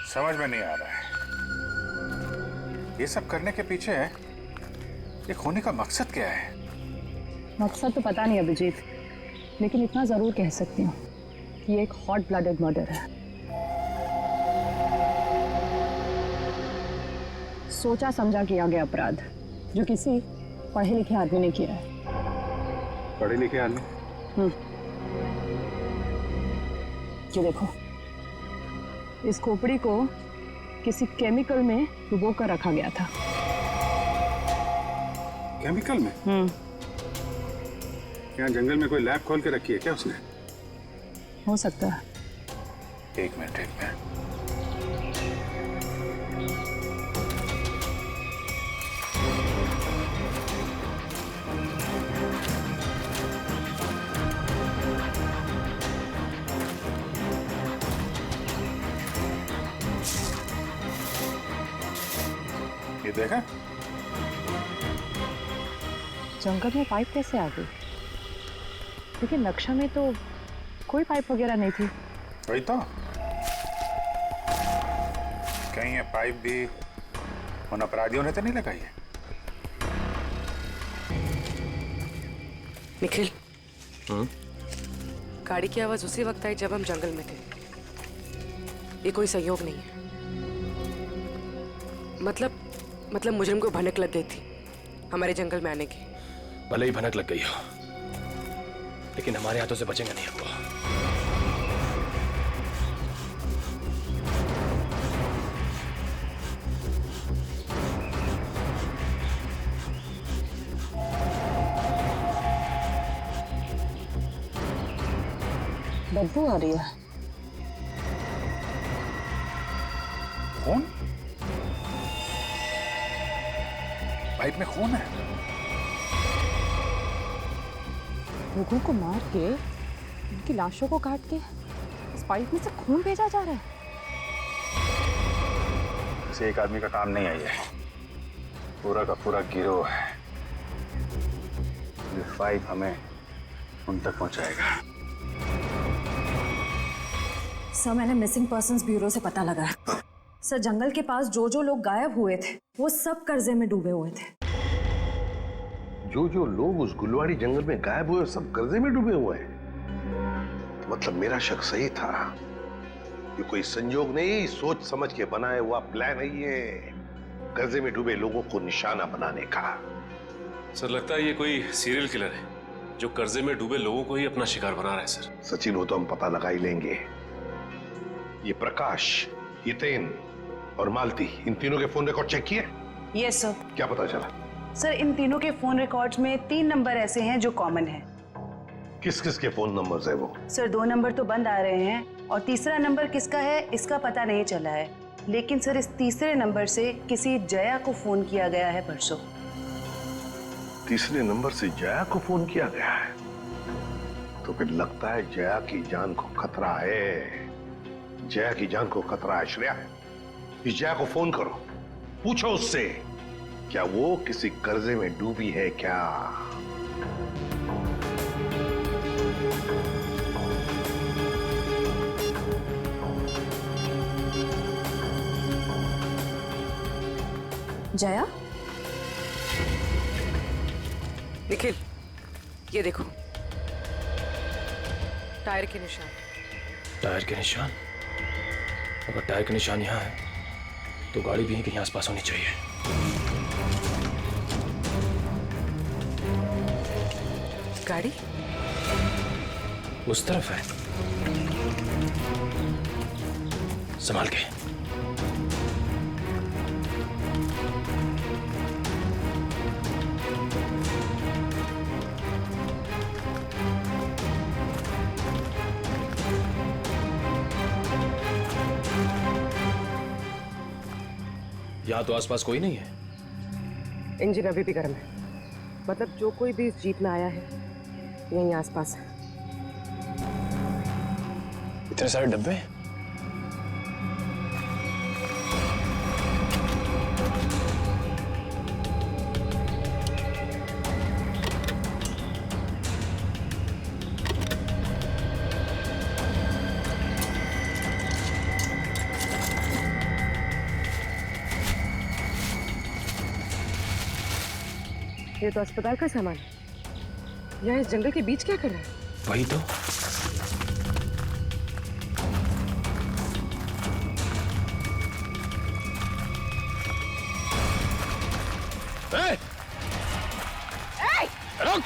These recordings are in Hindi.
समझ में नहीं आ रहा है ये सब करने के पीछे ये खोने का मकसद क्या है? मकसद तो पता नहीं अभिजीत, लेकिन इतना जरूर कह सकती हूँ कि ये एक हॉट ब्लडेड मर्डर है। सोचा समझा किया गया अपराध जो किसी पढ़े लिखे आदमी ने किया है। पढ़े लिखे आदमी? ये देखो, इस खोपड़ी को किसी केमिकल में डुबो कर रखा गया था। केमिकल में? यहाँ जंगल में कोई लैब खोल के रखी है क्या उसने? हो सकता है। एक मिनट ये देखा? जंगल में पाइप कैसे आ गई? लेकिन नक्शा में तो कोई पाइप वगैरह नहीं थी। वही तो, कहीं ये पाइप भी उन अपराधियों ने तो नहीं लगाई है? निखिल, गाड़ी की आवाज उसी वक्त आई जब हम जंगल में थे। ये कोई संयोग नहीं है। मतलब मुजरिम को भनक लग गई थी हमारे जंगल में आने की। भले ही भनक लग गई हो, लेकिन हमारे हाथों से बचेंगे नहीं वो। बदबू आ रही है। खून? पाइप में खून है? लोगों को मार के, उनकी लाशों को काट के इस पाइप में से खून भेजा जा रहा है। किसी एक आदमी का काम नहीं है ये, पूरा का पूरा गिरोह है। ये पाइप हमें उन तक पहुंचाएगा। सर, मैंने मिसिंग पर्संस ब्यूरो से पता लगा। सर, जंगल के पास जो लोग गायब हुए थे वो सब कर्जे में डूबे हुए थे। जो लोग उस गुलवाड़ी जंगल में गायब हुए सब कर्जे में डूबे हुए हैं। तो मतलब मेरा शक सही था। ये कोई संयोग नहीं, सोच समझ के बनाया हुआ प्लान है ये, कर्जे में डूबे लोगों को निशाना बनाने का। सर, लगता है ये कोई सीरियल किलर है जो कर्जे में डूबे लोगों को ही अपना शिकार बना रहा है। सर सचिन, हो तो हम पता लगा ही लेंगे। ये प्रकाश, हितेन और मालती, इन तीनों के फोन रिकॉर्ड चेक किए? Yes sir. क्या पता चला? सर, इन तीनों के फोन रिकॉर्ड्स में 3 नंबर ऐसे हैं जो कॉमन हैं। किस किस के फोन नंबर्स है वो? सर, 2 नंबर तो बंद आ रहे हैं और तीसरा नंबर किसका है इसका पता नहीं चला है। लेकिन सर, इस तीसरे नंबर से किसी जया को फोन किया गया है परसों। तीसरे नंबर से जया को फोन किया गया है? तो फिर लगता है जया की जान को खतरा है। जया की जान को खतरा है। श्रेया, इस जया को फोन करो, पूछो उससे क्या वो किसी कर्जे में डूबी है क्या। जया? निखिल, ये देखो, टायर के निशान। टायर के निशान? अगर टायर के निशान यहाँ है तो गाड़ी भी कहीं आसपास होनी चाहिए। गाड़ी उस तरफ है, संभाल के। यहाँ तो आसपास कोई नहीं है। इंजन अभी भी गर्म है, मतलब जो कोई भी इस जीप में आया है यहीं आसपास है। इतने सारे डब्बे हैं। ये तो अस्पताल का सामान है। यहाँ इस जंगल के बीच क्या कर रहा है? वही तो। रुक!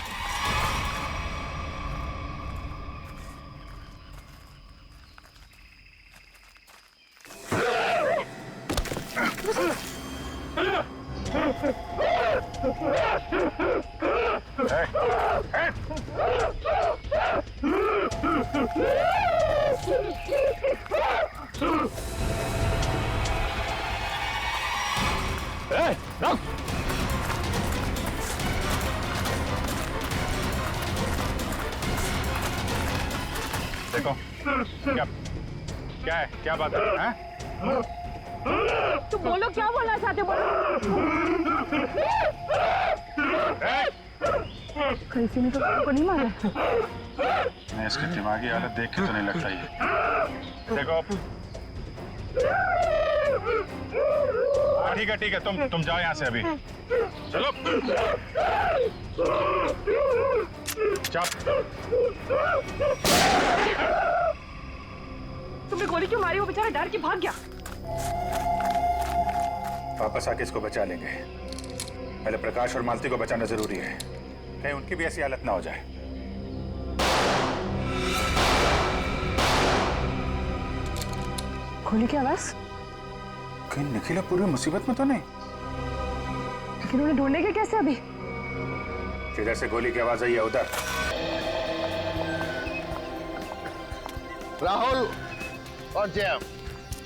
रुक! देखो क्या क्या है, क्या बात है, हैं? तो बोलो क्या बोलना चाहते हो, कैसे ने तो को नहीं मारा। मैं इसकी दिमागी हालत देख के तो नहीं लगता ये। देखो ठीक है तुम जाओ यहाँ से अभी। चलो चुप। तुमने गोली क्यों मारी? वो बेचारा डर के भाग गया। वापस आके इसको बचा लेंगे। पहले प्रकाश और मालती को बचाना जरूरी है, कहीं उनकी भी ऐसी हालत ना हो जाए। गोली की आवाज? कहीं निखिला पूरी मुसीबत में तो नहीं? लेकिन उन्हें ढूंढेंगे कैसे अभी? जिधर से गोली की आवाज आई है उधर। राहुल और जय,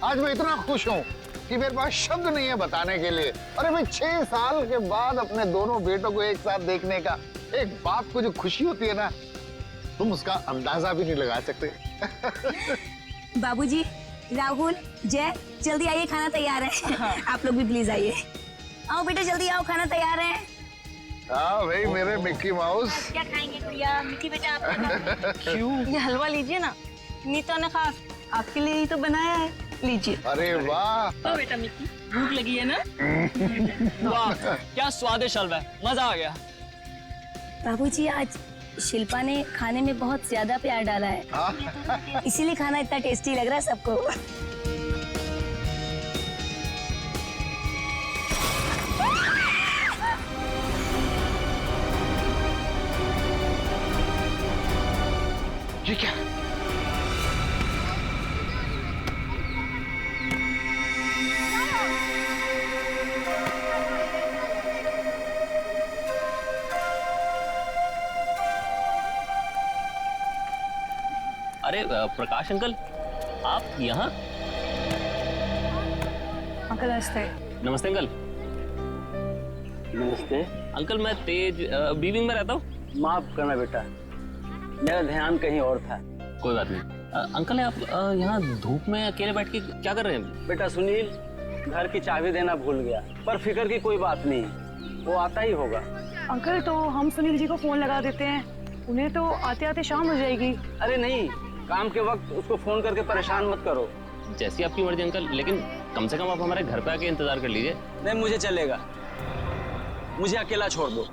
आज मैं इतना खुश हूं कि मेरे पास शब्द नहीं है बताने के लिए। अरे भाई 6 साल के बाद अपने दोनों बेटों को एक साथ देखने का एक बाप को जो खुशी होती है ना, तुम उसका अंदाजा भी नहीं लगा सकते। बाबूजी, राहुल, जय, जल्दी आइए, खाना तैयार है। आप लोग भी प्लीज आइए। आओ बेटा, जल्दी आओ, खाना तैयार है। हाँ भाई मेरे मिक्की माउस। क्या खाएंगे गुड़िया? मिक्की बेटा आप क्यों? ये हलवा लीजिए ना, नीता ने खास आपके लिए ही तो बनाया है, लीजिए। अरे वाह। तो बेटा मिक्की, भूख लगी है ना? वाह क्या स्वादिष्ट हलवा है, मजा आ गया। बाबूजी, आज शिल्पा ने खाने में बहुत ज्यादा प्यार डाला है, इसीलिए खाना इतना टेस्टी लग रहा है सबको। ये क्या? अरे प्रकाश अंकल, आप यहाँ? अंकल नमस्ते। नमस्ते अंकल। नमस्ते अंकल मैं तेज बीविंग में रहता हूँ। माफ करना बेटा, मेरा ध्यान कहीं और था। कोई बात नहीं। अंकल आप यहाँ धूप में अकेले बैठ के क्या कर रहे हैं? बेटा सुनील घर की चाबी देना भूल गया, पर फिक्र की कोई बात नहीं, वो आता ही होगा। अंकल तो हम सुनील जी को फोन लगा देते हैं, उन्हें तो आते आते शाम हो जाएगी। अरे नहीं, काम के वक्त उसको फोन करके परेशान मत करो। जैसी आपकी मर्जी अंकल, लेकिन कम से कम आप हमारे घर पे आके इंतजार कर लीजिए। नहीं मुझे चलेगा, मुझे अकेला छोड़ दो।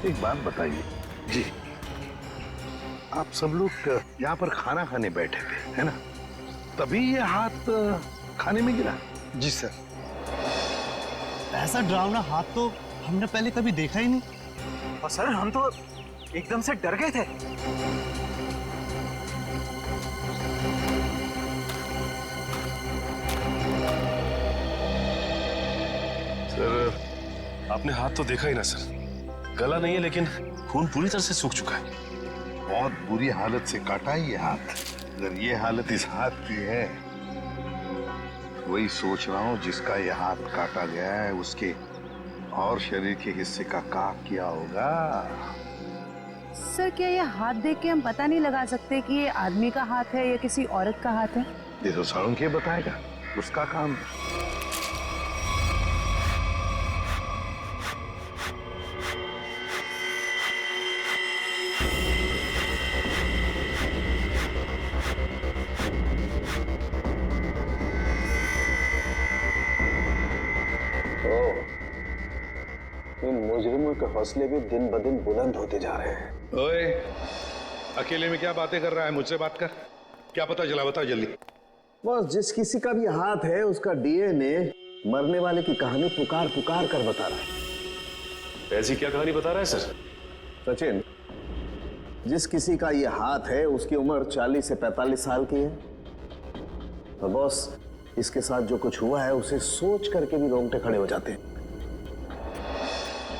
एक बात बताइए जी, आप सब लोग यहाँ पर खाना खाने बैठे थे है ना, तभी ये हाथ खाने में गिरा? जी सर। ऐसा डरावना हाथ तो हमने पहले कभी देखा ही नहीं, और सर हम तो एकदम से डर गए थे। सर आपने हाथ तो देखा ही ना सर, गला नहीं है लेकिन खून पूरी तरह से सूख चुका है। बहुत बुरी हालत से काटा है ये हाथ। अगर ये हालत इस हाथ की है, वही सोच रहा हूँ जिसका ये हाथ काटा गया है उसके और शरीर के हिस्से का किया होगा। सर क्या ये हाथ देख के हम पता नहीं लगा सकते कि ये आदमी का हाथ है या किसी औरत का हाथ है? ये तो साउंड के बताएगा, उसका काम है। इन मुजरिमों के हौसले भी दिन ब दिन बुलंद होते जा रहे हैं। ओए, अकेले में क्या बातें कर रहा है? मुझसे बात कर। क्या पता चला, बताओ जल्दी। बस जिस किसी का भी हाथ है उसका डीएनए मरने वाले की कहानी पुकार पुकार कर बता रहा है। ऐसी क्या कहानी बता रहा है सर? सचिन, जिस किसी का ये हाथ है उसकी उम्र 40 से 45 साल की है। और बॉस, इसके साथ जो कुछ हुआ है उसे सोच करके भी रोंगटे खड़े हो जाते हैं।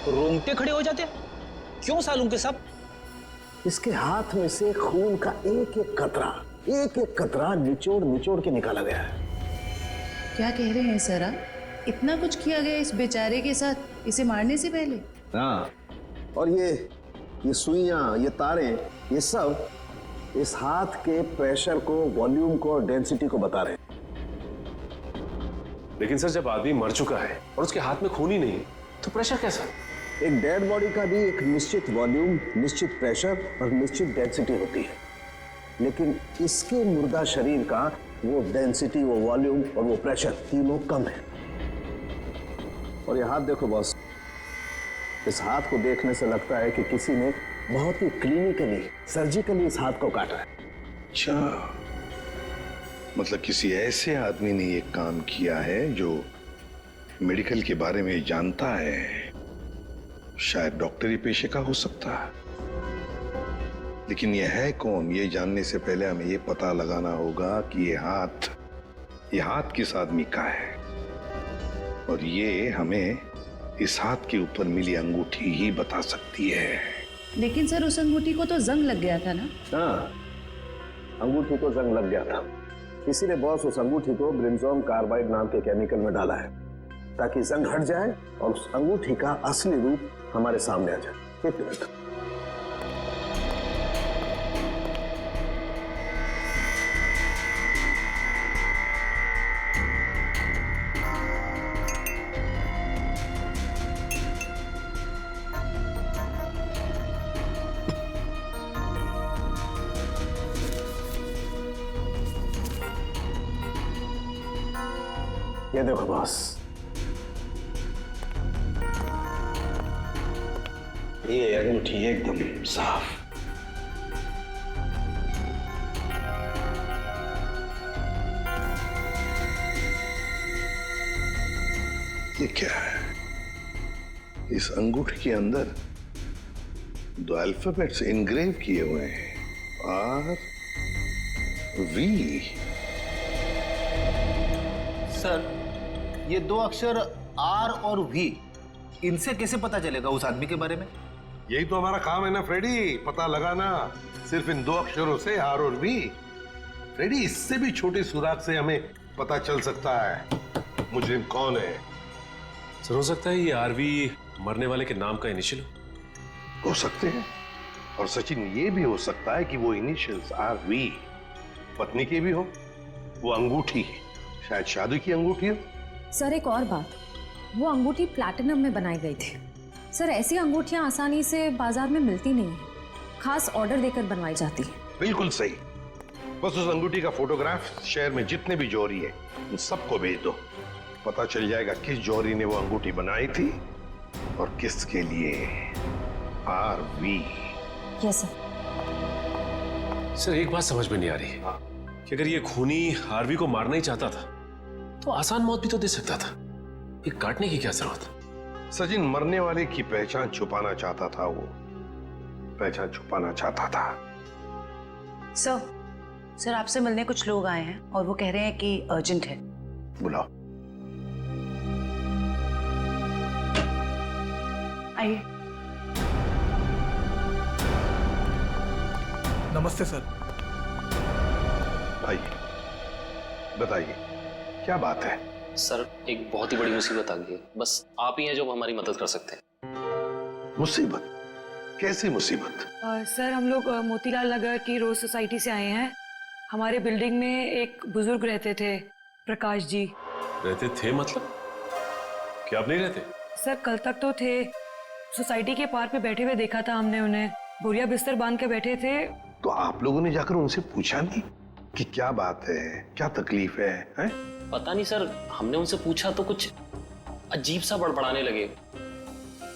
रोंगटे खड़े हो जाते? क्यों सालूं के साहब? इसके हाथ में से खून का एक एक कतरा निचोड़ निचोड़ के निकाला गया है। क्या कह रहे हैं सर आप? इतना कुछ किया गया इस बेचारे के साथ इसे मारने से पहले? हाँ, और ये सुइयां, ये तारे, ये सब इस हाथ के प्रेशर को, वॉल्यूम को और डेंसिटी को बता रहे हैं। लेकिन सर जब आदमी मर चुका है और उसके हाथ में खून ही नहीं तो प्रेशर कैसा? एक डेड बॉडी का भी एक निश्चित वॉल्यूम, निश्चित प्रेशर और निश्चित डेंसिटी होती है, लेकिन इसके मुर्दा शरीर का वो डेंसिटी, वो वॉल्यूम और वो प्रेशर तीनों कम है। और ये हाथ देखो बॉस, इस हाथ को देखने से लगता है कि किसी ने बहुत ही क्लिनिकली, सर्जिकली इस हाथ को काटा है। अच्छा, मतलब किसी ऐसे आदमी ने ये काम किया है जो मेडिकल के बारे में जानता है। शायद डॉक्टरी पेशे का हो सकता है, लेकिन ये है कौन, ये जानने से पहले हमें ये पता लगाना होगा कि ये हाथ किस आदमी का है। और ये हमें इस हाथ के ऊपर मिली अंगूठी ही बता सकती है। लेकिन सर उस अंगूठी को तो जंग लग गया था ना? हाँ, अंगूठी को जंग लग गया था, इसीलिए बॉस उस अंगूठी को ब्रिंजोन कार्बाइड नाम के केमिकल में डाला है ताकि जंग हट जाए और उस अंगूठी का असली रूप हमारे सामने आ जाए। एक मिनट। ये देखो बॉस, ये अंगूठी एकदम साफ। ये क्या है? इस अंगूठी के अंदर 2 अल्फाबेट्स इनग्रेव किए हुए हैं, R V। सर, ये 2 अक्षर R और V, इनसे कैसे पता चलेगा उस आदमी के बारे में? यही तो हमारा काम है ना फ्रेडी, पता लगाना। सिर्फ इन 2 अक्षरों से, R और V। फ्रेडी, इससे भी छोटे सुराग से हमें पता चल सकता है मुजरिम कौन है। सर, हो सकता है ये आरवी मरने वाले के नाम का इनिशियल हो सकते हैं। और सचिन, ये भी हो सकता है कि वो इनिशियल्स RV पत्नी की भी हो। वो अंगूठी शायद शादी की अंगूठी हो। सर एक और बात, वो अंगूठी प्लैटिनम में बनाई गई थी। सर ऐसी अंगूठियां आसानी से बाजार में मिलती नहीं है, खास ऑर्डर देकर बनवाई जाती है। बिल्कुल सही। बस उस अंगूठी का फोटोग्राफ शहर में जितने भी जौहरी है उन सबको भेज दो। पता चल जाएगा किस जौहरी ने वो अंगूठी बनाई थी और किसके लिए। RV। Yes sir. सर एक बात समझ में नहीं आ रही कि अगर ये खूनी आरवी को मारना ही चाहता था तो आसान मौत भी तो दे सकता था, ये काटने की क्या जरूरत? सचिन, मरने वाले की पहचान छुपाना चाहता था, वो पहचान छुपाना चाहता था। सर आपसे मिलने कुछ लोग आए हैं और वो कह रहे हैं कि अर्जेंट है। बुलाओ। आइए। नमस्ते सर। भाई बताइए क्या बात है? सर एक बहुत ही बड़ी मुसीबत आ गई है, बस आप ही हैं जो हमारी मदद कर सकते हैं। मुसीबत? कैसी मुसीबत? सर हम लोग मोतीलाल नगर की रोज सोसाइटी से आए हैं। हमारे बिल्डिंग में एक बुजुर्ग रहते थे, प्रकाश जी। रहते थे मतलब? क्या आप नहीं रहते? सर कल तक तो थे, सोसाइटी के पार्क में बैठे हुए देखा था हमने उन्हें, बोरिया बिस्तर बांध के बैठे थे। तो आप लोगों ने जाकर उनसे पूछा नहीं कि क्या बात है, क्या तकलीफ है, हैं? पता नहीं सर, हमने उनसे पूछा तो कुछ अजीब सा बड़बड़ाने लगे।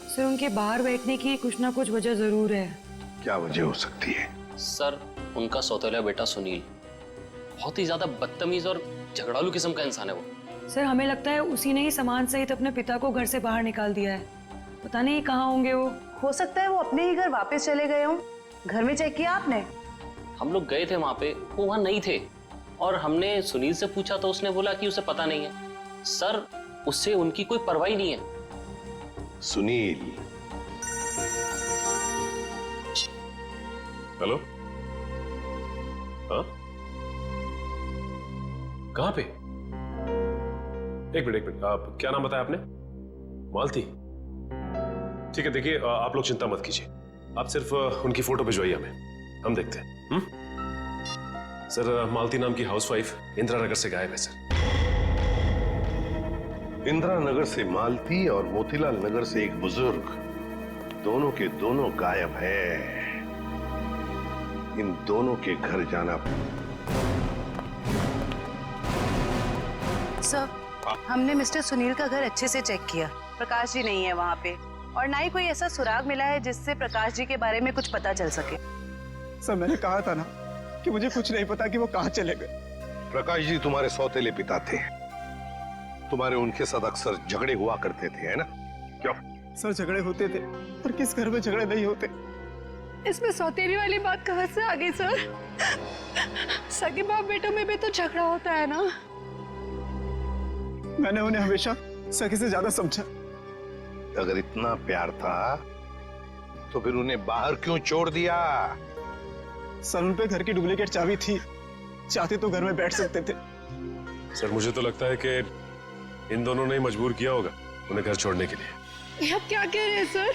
सर उनके बाहर बैठने की कुछ ना कुछ वजह जरूर है। क्या वजह हो सकती है? सर उनका सौतेला बेटा सुनील बहुत ही ज्यादा बदतमीज और झगड़ालू किस्म का इंसान है वो। सर हमें लगता है उसी ने ही सामान सहित अपने पिता को घर से बाहर निकाल दिया है। पता नहीं कहाँ होंगे वो। हो सकता है वो अपने ही घर वापस चले गए हों। घर में चेक किया आपने? हम लोग गए थे वहां पे, वो वहां नहीं थे, और हमने सुनील से पूछा तो उसने बोला कि उसे पता नहीं है। सर उससे उनकी कोई परवाह नहीं है। सुनील? हेलो, हाँ कहाँ पे? एक मिनट, आप क्या नाम बताया आपने? मालती? ठीक है, देखिए आप लोग चिंता मत कीजिए, आप सिर्फ उनकी फोटो भिजवाइए हमें, हम देखते हैं। सर मालती नाम की हाउसवाइफ इंदिरा नगर से गायब है सर। इंदिरा नगर से मालती और मोतीलाल नगर से एक बुजुर्ग, दोनों के दोनों गायब है। इन दोनों के घर जाना। सर हमने मिस्टर सुनील का घर अच्छे से चेक किया, प्रकाश जी नहीं है वहाँ पे, और ना ही कोई ऐसा सुराग मिला है जिससे प्रकाश जी के बारे में कुछ पता चल सके। सर मैंने कहा था ना कि मुझे कुछ नहीं पता कि वो कहाँ चले गए। प्रकाश जी तुम्हारे सौतेले पिता थे, तुम्हारे उनके साथ अक्सर झगड़े हुआ करते थे, है ना? क्यों? सर झगड़े होते थे, पर किस घर में झगड़े नहीं होते। इसमें सौतेली वाली बात कहाँ से आ गई सर? सगे बाप बेटों में भी तो झगड़ा होता है ना। मैंने उन्हें हमेशा सगे से ज्यादा समझा। अगर इतना प्यार था तो फिर उन्हें बाहर क्यों छोड़ दिया? सर उन पे घर की डुप्लीकेट चाबी थी, चाहते तो घर में बैठ सकते थे। सर मुझे तो लगता है कि इन दोनों ने मजबूर किया होगा उन्हें घर छोड़ने के लिए। ये आप क्या कह रहे हैं सर?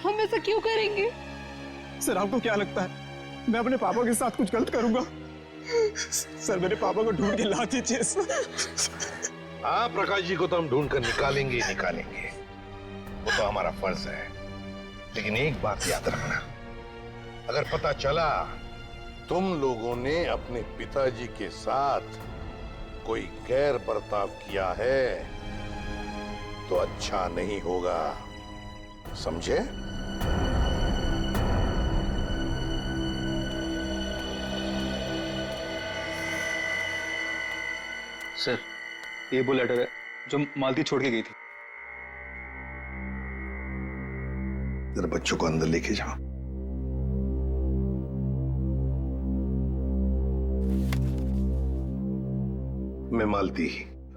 हम ऐसा क्यों करेंगे? सर आपको क्या लगता है मैं अपने पापा के साथ कुछ गलत करूंगा? सर मेरे पापा को ढूंढ के ला दीजिए। हाँ प्रकाश जी को तो हम ढूंढ कर निकालेंगे ही निकालेंगे, वो तो हमारा फर्ज है। लेकिन एक बात याद रखना, अगर पता चला तुम लोगों ने अपने पिताजी के साथ कोई गैर बर्ताव किया है तो अच्छा नहीं होगा, समझे? सर ये वो लेटर है जो मालती छोड़ के गई थी। जरा बच्चों को अंदर लेके जाओ। मैं मालती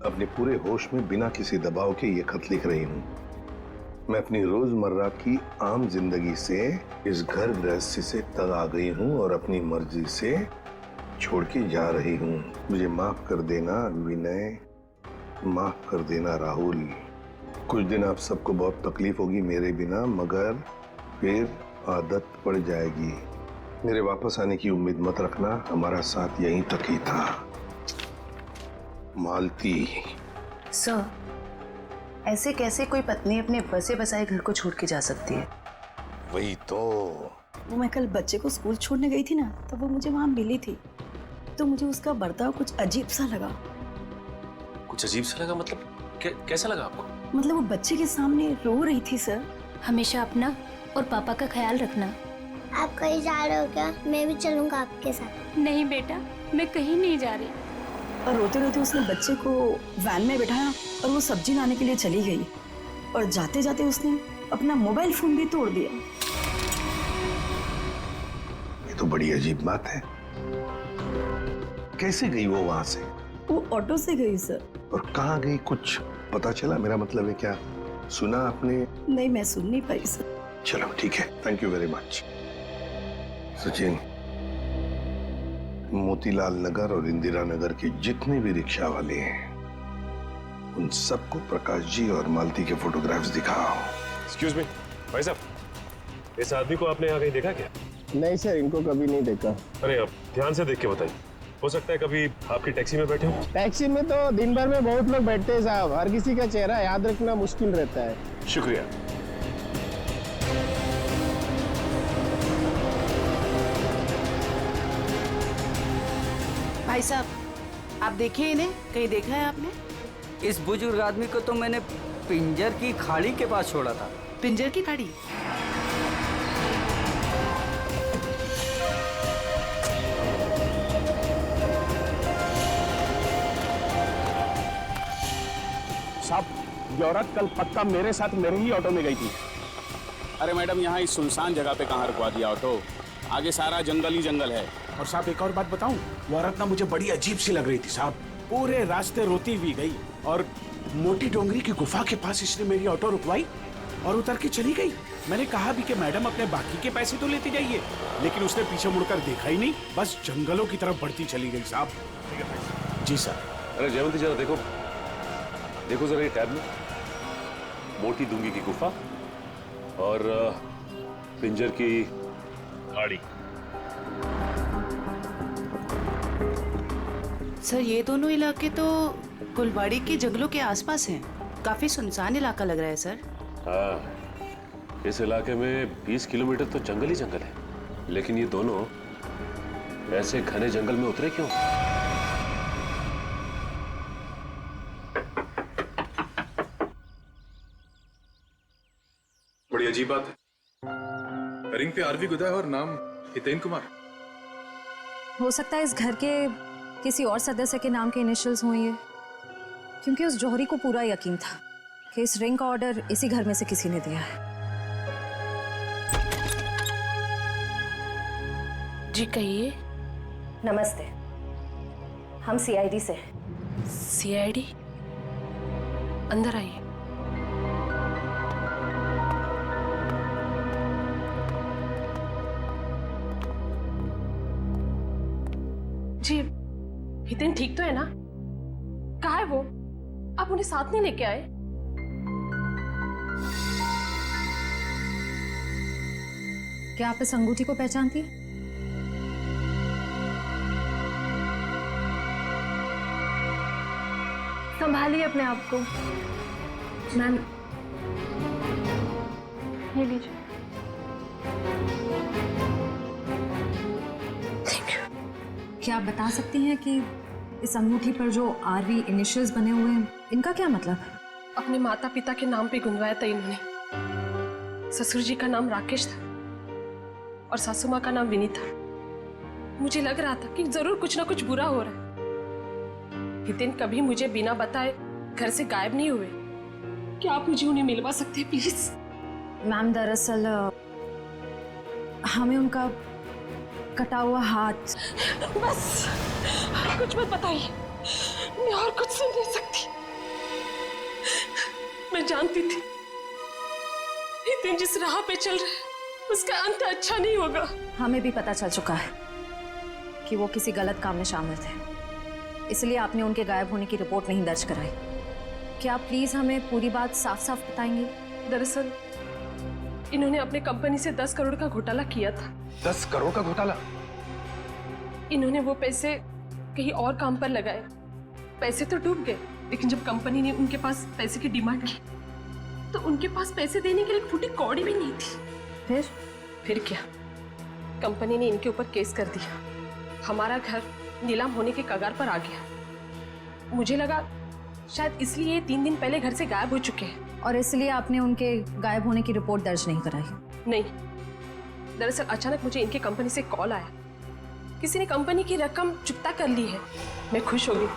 अपने पूरे होश में बिना किसी दबाव के ये खत लिख रही हूं। मैं अपनी रोजमर्रा की आम जिंदगी से इस घर गृहस्थी से तंग आ गई हूं और अपनी मर्जी से छोड़ के जा रही हूं। मुझे माफ कर देना विनय, माफ कर देना राहुल। कुछ दिन आप सबको बहुत तकलीफ होगी मेरे बिना, मगर फिर आदत पड़ जाएगी। मेरे वापस आने की उम्मीद मत रखना, हमारा साथ यहीं तक ही था। मालती। सर ऐसे कैसे कोई पत्नी अपने बसे बसाए घर को छोड़ के जा सकती है? वही तो। वो मैं कल बच्चे को स्कूल छोड़ने गई थी ना, तब वो मुझे वहां मिली थी, तो मुझे उसका बर्ताव कुछ अजीब सा लगा। कुछ अजीब सा लगा मतलब? कैसा लगा आपको? मतलब वो बच्चे के सामने रो रही थी। सर हमेशा अपना और पापा का ख्याल रखना। आप कहीं जा रहे हो क्या? मैं भी चलूंगा आपके साथ। नहीं बेटा, मैं कहीं नहीं जा रही। और रोते रोते उसने बच्चे को वैन में बैठाया और वो सब्जी लाने के लिए चली गई, और जाते जाते उसने अपना मोबाइल फोन भी तोड़ दिया। ये तो बड़ी अजीब बात है। कैसे गई वो वहां से? वो ऑटो से गई सर। और कहाँ गई कुछ पता चला? मेरा मतलब है क्या सुना आपने? नहीं, मैं सुन नहीं पाई सर। चलो ठीक है, thank you very much. Sachin, Motilal Nagar और इंदिरा नगर के जितने भी रिक्शा वाले हैं उन सबको प्रकाश जी और मालती के फोटोग्राफ्स दिखाओ। एक्सक्यूज मी भाई साहब, इस आदमी को आपने यहाँ कहीं देखा क्या? नहीं सर, इनको कभी नहीं देखा। अरे आप ध्यान से देख के बताइए, हो सकता है कभी आपकी टैक्सी में बैठे हो। टैक्सी में तो दिन भर में बहुत लोग बैठते हैं साहब, हर किसी का चेहरा याद रखना मुश्किल रहता है। शुक्रिया। भाई साहब, आप देखिए इन्हें, कहीं देखा है आपने? इस बुजुर्ग आदमी को तो मैंने पिंजर की खाड़ी के पास छोड़ा था। पिंजर की खाड़ी? साहब, ये औरत कल पक्का मेरे साथ मेरे ही ऑटो में गई थी। अरे मैडम, यहाँ इस सुनसान जगह पे कहाँ रुकवा दिया ऑटो? आगे सारा जंगल ही जंगल है। और साहब एक और बात बताऊं, वो औरत ना मुझे बड़ी अजीब सी लग रही थी साहब। पूरे रास्ते रोती हुई गई और मोटी डोंगरी की गुफा के पास इसने मेरी ऑटो रुकवाई और उतर के चली गई। मैंने कहा भी कि मैडम अपने बाकी के पैसे तो लेते जाइए, लेकिन उसने पीछे मुड़कर देखा ही नहीं, बस जंगलों की तरफ बढ़ती चली गई साहब। जी सर। अरे जयवंती जरा देखो, देखो जरा ये टैब में मोटी डूंगी की गुफा और पिंजर की खाड़ी। सर, ये दोनों इलाके तो कुलवाड़ी के जंगलों के आसपास हैं। काफी सुनसान इलाका लग रहा है सर। हाँ, इस इलाके में 20 किलोमीटर तो जंगल ही जंगल है, लेकिन ये दोनों ऐसे घने जंगल में उतरे क्यों? बड़ी अजीब बात है, रिंग पे आरवी गुदा है और नाम हितेन कुमार। हो सकता है इस घर के किसी और सदस्य के नाम के इनिशियल्स हों ये, क्योंकि उस जौहरी को पूरा यकीन था कि इस रिंग का ऑर्डर इसी घर में से किसी ने दिया है। जी कहिए। नमस्ते, हम सीआईडी से। सीआईडी? अंदर आइए। जी, हितेन ठीक तो है ना? कहाँ है वो? आप उन्हें साथ नहीं लेके आए? क्या आप इस अंगूठी को पहचानती हैं? संभालिए अपने आप को। मैम, ये लीजिए। क्या आप बता सकती हैं कि इस अंगूठी पर जो आरवी इनिशियल्स बने हुए हैं, इनका क्या मतलब है? अपने माता पिता के नाम पे गुंदवाया था इन्होंने। ससुर जी का नाम राकेश था और सासू माँ का नाम विनीता। मुझे लग रहा था कि जरूर कुछ ना कुछ बुरा हो रहा है। हितेन कभी मुझे बिना बताए घर से गायब नहीं हुए। क्या आप मुझे उन्हें मिलवा सकते हैं प्लीज? मैम, दरअसल हमें उनका कटा हुआ हाथ। बस कुछ मत बताइए, मैं और कुछ सुन नहीं सकती। मैं जानती थी हितेन जिस राह पे चल रहे हैं उसका अंत अच्छा नहीं होगा। हमें भी पता चल चुका है कि वो किसी गलत काम में शामिल थे, इसलिए आपने उनके गायब होने की रिपोर्ट नहीं दर्ज कराई। क्या आप प्लीज हमें पूरी बात साफ साफ बताएंगे? दरअसल इन्होंने अपने कंपनी से 10 करोड़ का घोटाला किया था। 10 करोड़ का घोटाला? इन्होंने वो पैसे कहीं और काम पर लगाए। पैसे तो डूब गए, लेकिन जब कंपनी ने उनके पास पैसे की डिमांड की तो उनके पास पैसे देने के लिए एक फूटी कौड़ी भी नहीं थी। फिर क्या, कंपनी ने इनके ऊपर केस कर दिया। हमारा घर नीलाम होने के कगार पर आ गया। मुझे लगा शायद इसलिए ये 3 दिन पहले घर से गायब हो चुके हैं। और इसलिए आपने उनके गायब होने की रिपोर्ट दर्ज नहीं कराई? नहीं, दरअसल अचानक मुझे इनके कंपनी से कॉल आया, किसी ने कंपनी की रकम चुकता कर ली है। मैं खुश हो गई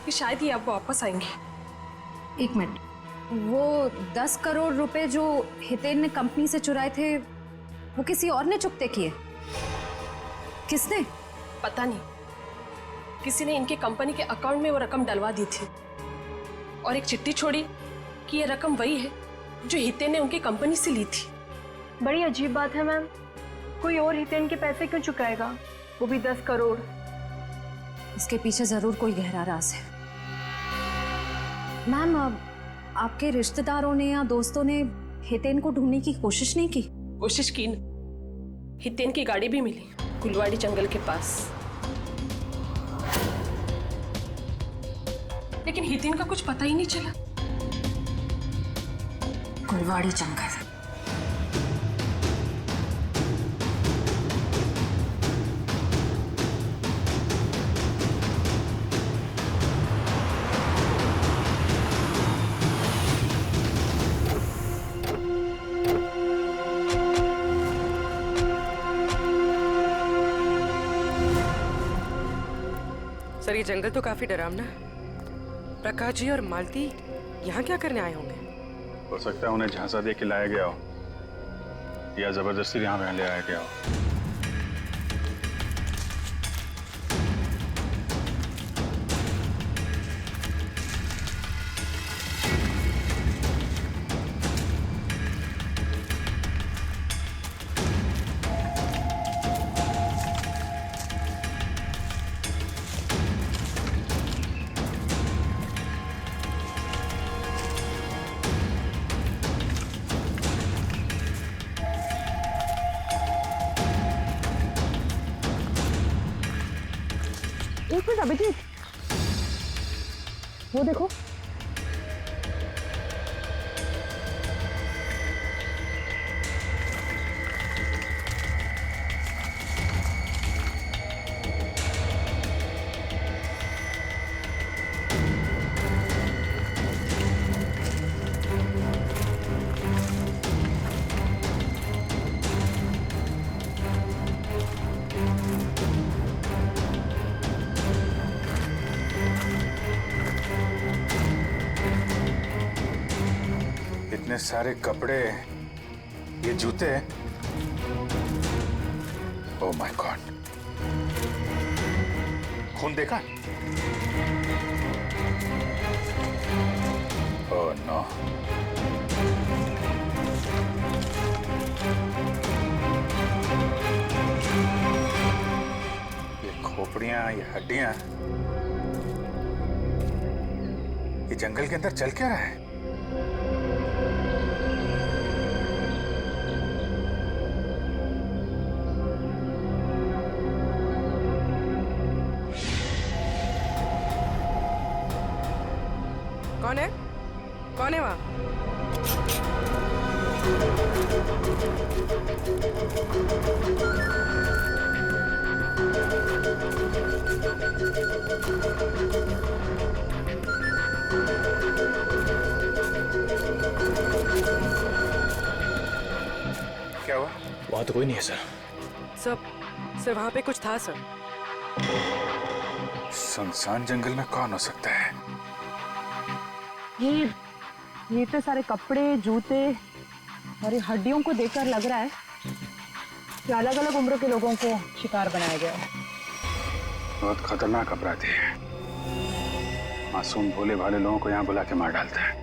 कि शायद ही आप वापस आएंगे। एक मिनट, वो 10 करोड़ रुपए जो हितेन ने कंपनी से चुराए थे वो किसी और ने चुकते किए? किसने? पता नहीं, किसी ने इनके कंपनी के अकाउंट में वो रकम डलवा दी थी और एक चिट्ठी छोड़ी कि ये रकम वही है जो हितेन ने उनकी कंपनी से ली थी। बड़ी अजीब बात है मैम, कोई और हितेन के पैसे क्यों चुकाएगा, वो भी 10 करोड़। इसके पीछे जरूर कोई गहरा राज है। मैम, आपके रिश्तेदारों ने या दोस्तों ने हितेन को ढूंढने की कोशिश नहीं की? कोशिश की न, हितेन की गाड़ी भी मिली कुलवाड़ी जंगल के पास, लेकिन हितेन का कुछ पता ही नहीं चला। कुलवाड़ी जंगल। सर, ये जंगल तो काफी डरावना है। प्रकाश जी और मालती यहाँ क्या करने आए होंगे? हो सकता है उन्हें झांसा दे के लाया गया हो या जबरदस्ती यहाँ पे ले आया गया हो। एक मिनट अभिजीत, वो देखो। इतने सारे कपड़े, ये जूते, ओह माय गॉड, खून देखा? Oh no. ये खोपड़ियां, ये हड्डियां, ये जंगल के अंदर चल क्या रहा है? कौन है? कौन है वहाँ? क्या हुआ? वहां तो कोई नहीं है सर। सर वहाँ पे कुछ था सर। सुनसान जंगल में कौन हो सकता है? ये इतने सारे कपड़े, जूते और ये हड्डियों को देखकर लग रहा है कि अलग अलग उम्र के लोगों को शिकार बनाया गया है। बहुत खतरनाक अपराधी है, मासूम भोले भाले लोगों को यहाँ बुला के मार डालता है।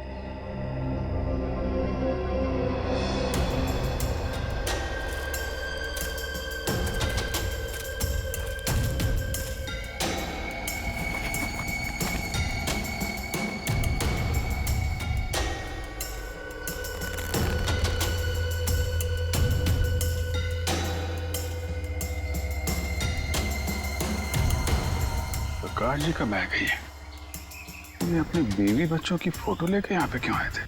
प्रकाश जी का बैग है ये अपने बीवी बच्चों की फोटो लेके यहाँ पे क्यों आए थे?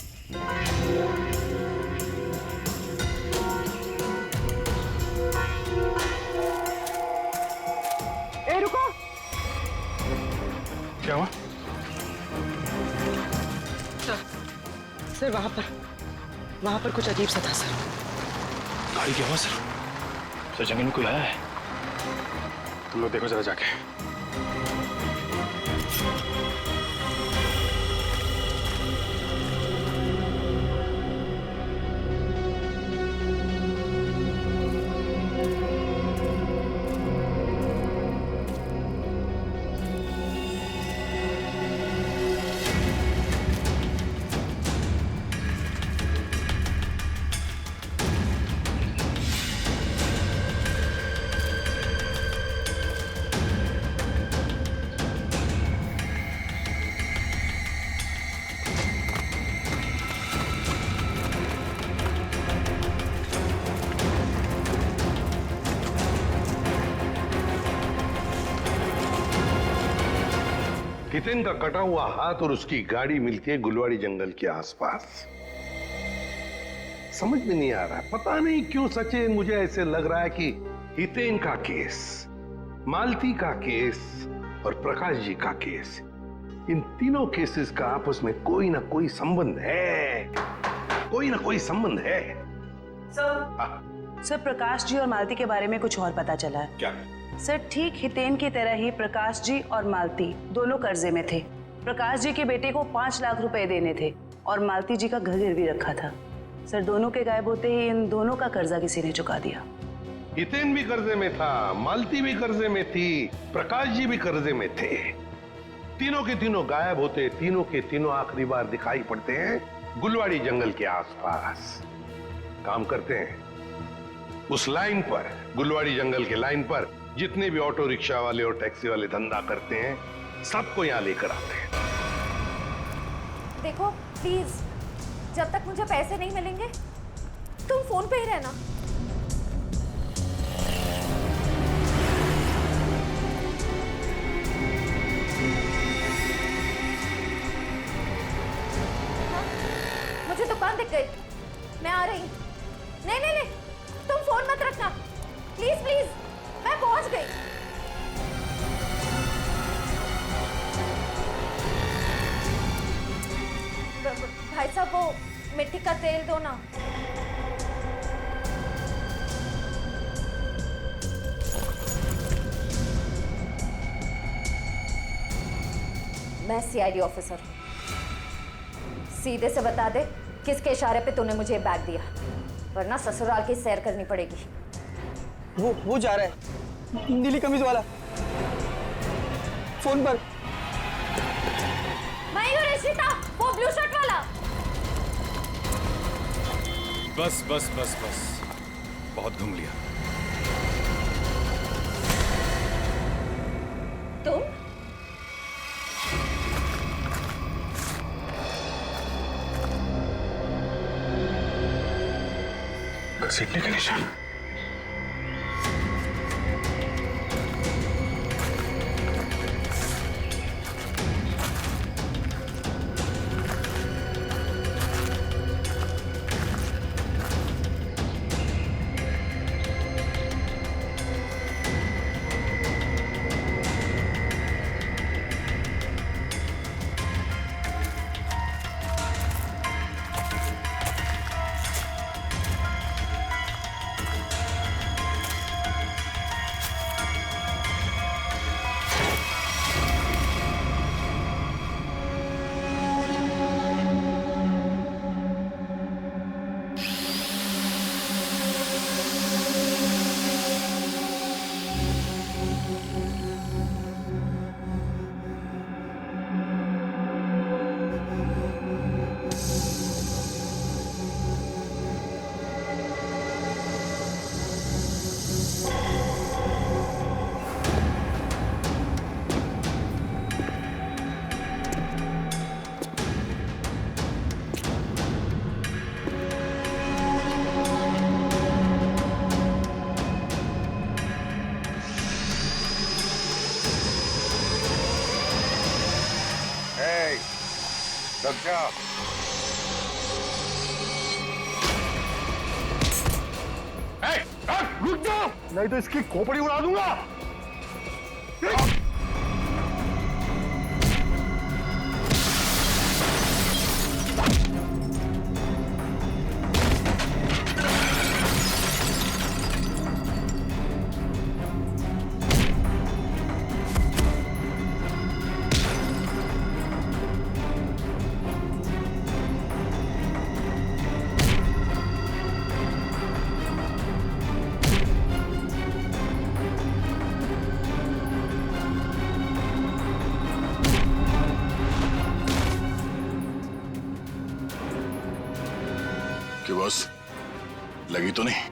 ए रुको! क्या हुआ? सर वहाँ पर कुछ अजीब सा था सर। गाड़ी क्या हुआ सर? सर जंगल में कोई आया है? तुम लोग देखो जरा जाके। हितेन का कटा हुआ हाथ और उसकी गाड़ी मिलती है गुलवाड़ी जंगल के आसपास। समझ में नहीं आ रहा, पता नहीं क्यों सचिन, मुझे ऐसे लग रहा है कि हितेन का केस, मालती का केस और प्रकाश जी का केस, इन तीनों केसेस का आपस में कोई ना कोई संबंध है, कोई ना कोई संबंध है। सर प्रकाश जी और मालती के बारे में कुछ और पता चला है। क्या? सर ठीक हितेन की तरह ही प्रकाश जी और मालती दोनों कर्जे में थे। प्रकाश जी के बेटे को 5 लाख रुपए देने थे और मालती जी का घर गिरवी रखा था। सर दोनों के गायब होते ही इन दोनों का कर्जा किसी ने चुका दिया। हितेन भी कर्जे में था, मालती भी कर्जे में थी, प्रकाश जी भी कर्जे में थे। तीनों के तीनों गायब होते, तीनों के तीनों आखिरी बार दिखाई पड़ते हैं गुलवाड़ी जंगल के आसपास। काम करते हैं उस लाइन पर, गुलवाड़ी जंगल के लाइन पर जितने भी ऑटो रिक्शा वाले और टैक्सी वाले धंधा करते हैं, सबको यहां लेकर आते हैं। देखो प्लीज, जब तक मुझे पैसे नहीं मिलेंगे तुम फोन पे ही रहना। मुझे दुकान दिख गई, मैं आ रही। नहीं नहीं नहीं, तुम फोन मत रखना प्लीज प्लीज, मैं पहुंच गई। भाई साहब वो मिट्टी का तेल दो ना। मैं सीआईडी ऑफिसर हूँ, सीधे से बता दे किसके इशारे पे तूने मुझे बैग दिया, वरना ससुराल की सैर करनी पड़ेगी। वो जा रहा है, नीली कमीज वाला, फोन पर। मैं ही हूँ रिशिता, वो ब्लू शर्ट वाला। बस बस बस बस, बहुत घूम लिया। तुम घसीटने के निशान। रुक जाओ, नहीं तो इसकी खोपड़ी उड़ा दूंगा। कि बस लगी तो नहीं?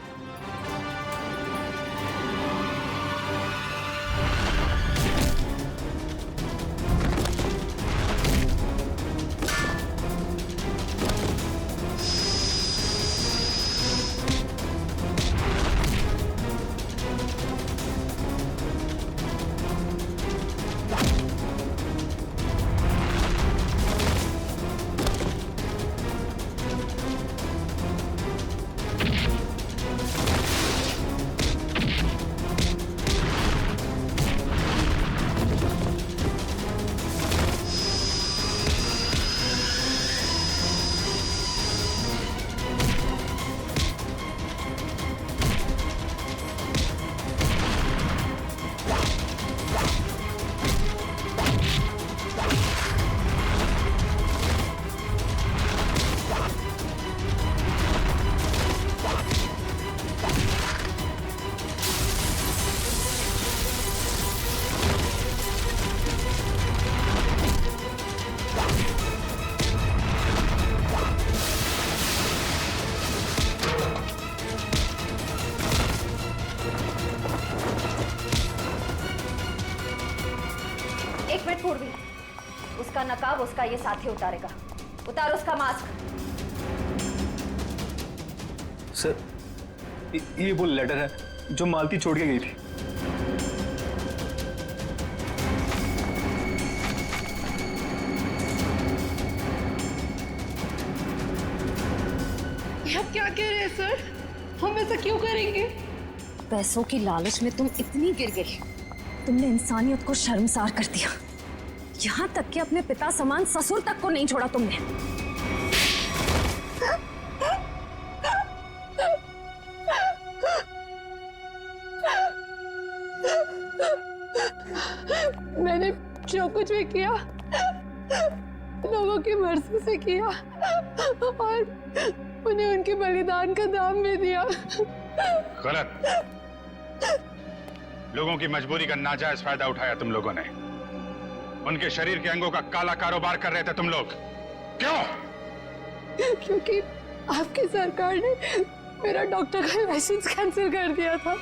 अब उसका ये साथी उतारेगा। उतार उसका मास्क। सर, ये वो लेटर है जो मालती छोड़ के गई थी। आप क्या कह रहे हैं सर? हम ऐसा क्यों करेंगे? पैसों की लालच में तुम इतनी गिर गई, तुमने इंसानियत को शर्मसार कर दिया। यहाँ तक कि अपने पिता समान ससुर तक को नहीं छोड़ा तुमने। मैंने जो कुछ भी किया लोगों की मर्जी से किया और उन्हें उनके बलिदान का दाम भी दिया। गलत। लोगों की मजबूरी का नाजायज फायदा उठाया तुम लोगों ने। उनके शरीर के अंगों का काला कारोबार कर रहे थे तुम लोग। क्यों? क्योंकि आपकी सरकार ने मेरा डॉक्टर का लाइसेंस कैंसिल कर दिया था।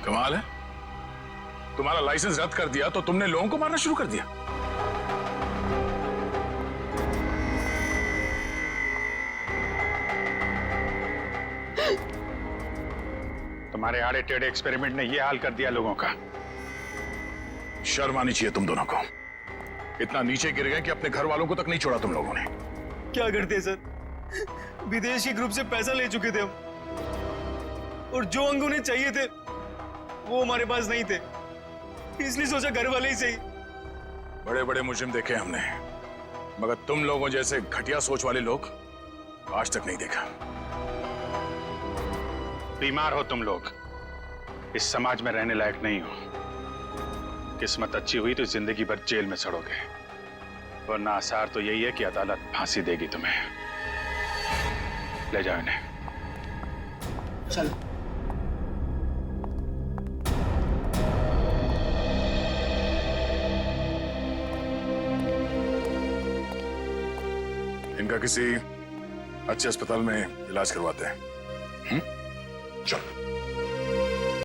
कमाल है, तुम्हारा लाइसेंस रद्द कर दिया तो तुमने लोगों को मारना शुरू कर दिया। तुम्हारे आड़े टेढ़े एक्सपेरिमेंट ने यह हाल कर दिया लोगों का। शर्म आनी चाहिए तुम दोनों को। इतना नीचे गिर गए कि अपने घर वालों को तक नहीं छोड़ा तुम लोगों ने। क्या करते सर, विदेशी ग्रुप से पैसा ले चुके थे हम, और जो अंग उन्हें चाहिए थे वो हमारे पास नहीं थे, इसलिए सोचा घर वाले ही सही। बड़े बड़े मुजरिम देखे हमने, मगर तुम लोगों जैसे घटिया सोच वाले लोग आज तक नहीं देखा। बीमार हो तुम लोग, इस समाज में रहने लायक नहीं हो। किस्मत अच्छी हुई तो जिंदगी भर जेल में सड़ोगे, वरना आसार तो यही है कि अदालत फांसी देगी तुम्हें। ले जाओ इन्हें। चलो। इनका किसी अच्छे अस्पताल में इलाज करवाते हैं। चलो।